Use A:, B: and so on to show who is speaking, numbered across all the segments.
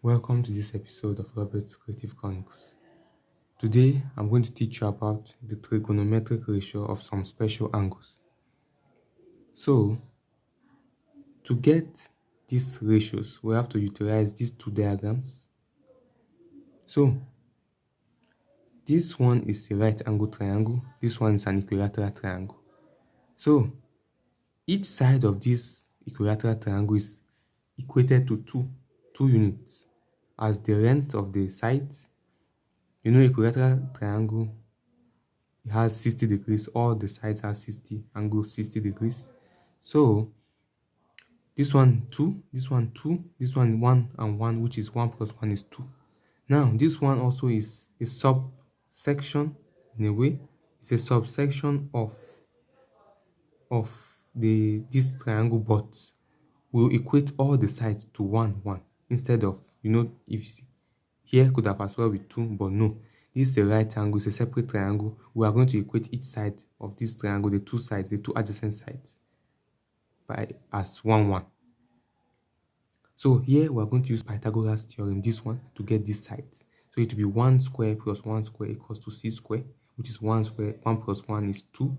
A: Welcome to this episode of Robert's Creative Chronicles. Today, I'm going to teach you about the trigonometric ratio of some special angles. So, to get these ratios, we have to utilize these two diagrams. So, this one is a right angle triangle, this one is an equilateral triangle. So, each side of this equilateral triangle is equated to two units as the length of the sides. Equilateral triangle, it has 60 degrees. All the sides have 60 degrees. So this one 2, this one 2, this one 1 and 1, which is 1 plus 1 is 2. Now this one also is a subsection in a way. It's a subsection of this triangle, but we'll equate all the sides to 1 1 instead of, if here could have as well be 2, but no. This is a right angle, it's a separate triangle. We are going to equate each side of this triangle, the two sides, the two adjacent sides, as 1 1. So here we are going to use Pythagoras theorem, this one, to get this side. So it will be 1 square plus 1 square equals to c square, which is 1 square, 1 plus 1 is 2.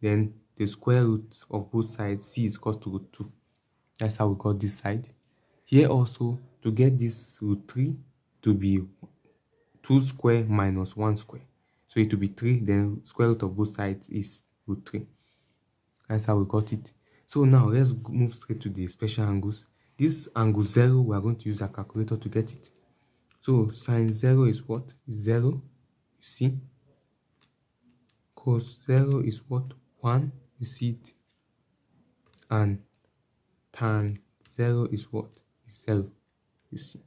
A: Then the square root of both sides, c is equals to root 2. That's how we got this side. Here also, to get this root 3 to be 2 square minus 1 square. So it will be 3, then square root of both sides is root 3. That's how we got it. So now let's move straight to the special angles. This angle 0, we are going to use a calculator to get it. So sine 0 is what? Is 0, you see. Cos 0 is what? 1, you see it. And tan 0 is what? Is 0, you see.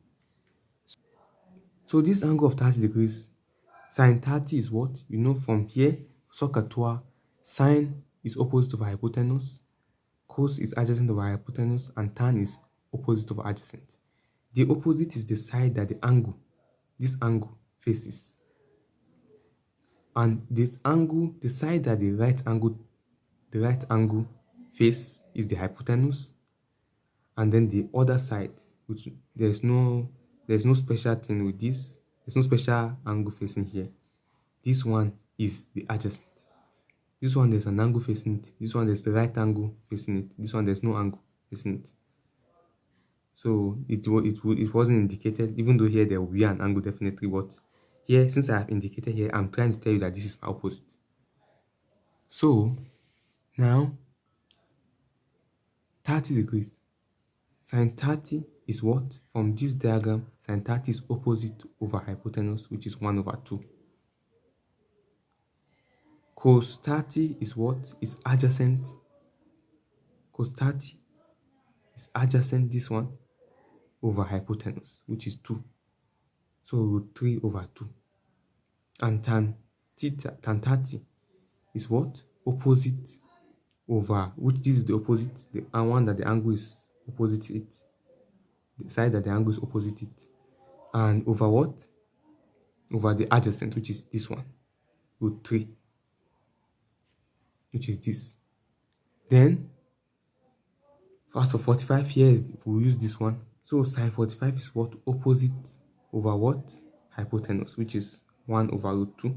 A: So this angle of 30 degrees, sine 30 is what? From here, SOHCAHTOA, sine is opposite of hypotenuse, cos is adjacent over hypotenuse, and tan is opposite over adjacent. The opposite is the side that this angle faces. And this angle, the side that the right angle face is the hypotenuse. And then the other side, which there's no special thing with this. There's no special angle facing here. This one is the adjacent. This one there's an angle facing it. This one there's the right angle facing it. This one there's no angle facing it. So it wasn't indicated, even though here there will be an angle definitely, but here, since I have indicated here, I'm trying to tell you that this is my opposite. So now 30 degrees. Sine 30 is what? From this diagram, sine 30 is opposite over hypotenuse, which is 1 over 2. Cos 30 is what? Is adjacent. Cos 30 is adjacent, this one, over hypotenuse, which is 2. So root 3 over 2. And tan 30 is what? Opposite over, which this is the opposite, the one that the angle is opposite it. The side that the angle is opposite it. And over what? Over the adjacent, which is this one, root 3, which is this. Then, as for 45 here, we'll use this one. So sine 45 is what? Opposite over what? Hypotenuse, which is 1 over root 2.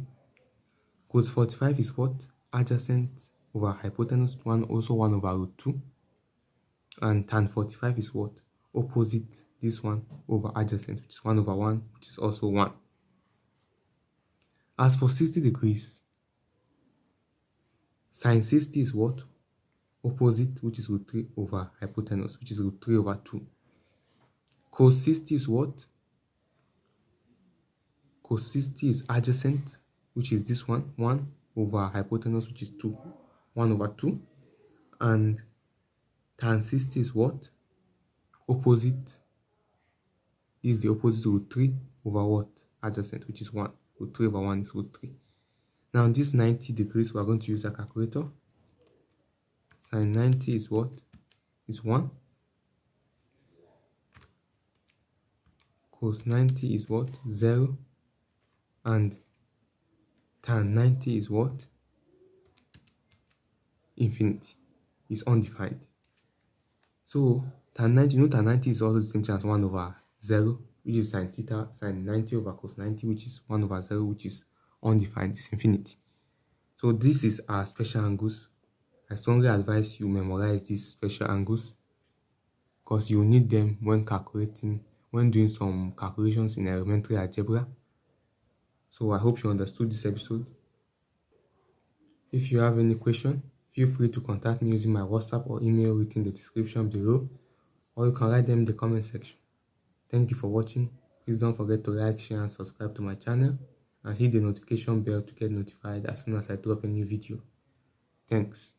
A: Cos 45 is what? Adjacent over hypotenuse, also 1 over root 2. And tan 45 is what? Opposite this one over adjacent, which is 1 over 1, which is also 1. As for 60 degrees, sine 60 is what? Opposite, which is root 3 over hypotenuse, which is root 3 over 2. Cos 60 is what? Cos 60 is adjacent, which is this one, 1 over hypotenuse, which is 2, 1 over 2. And tan 60 is what? Opposite is the opposite root 3 over what? Adjacent, which is 1. Root 3 over 1 is root 3. Now this 90 degrees, we are going to use a calculator. Sine 90 is what? Is 1. Cos 90 is what? 0. And tan 90 is what? Infinity. It's undefined. So tan 90, tan 90 is also the same thing as 1 over 0. which is sine theta, sine 90 over cos 90, which is 1 over 0, which is undefined, it's infinity. So this is our special angles. I strongly advise you memorize these special angles because you need them when doing some calculations in elementary algebra. So I hope you understood this episode. If you have any question, feel free to contact me using my WhatsApp or email within the description below, or you can write them in the comment section. Thank you for watching. Please don't forget to like, share and subscribe to my channel, and hit the notification bell to get notified as soon as I drop a new video. Thanks.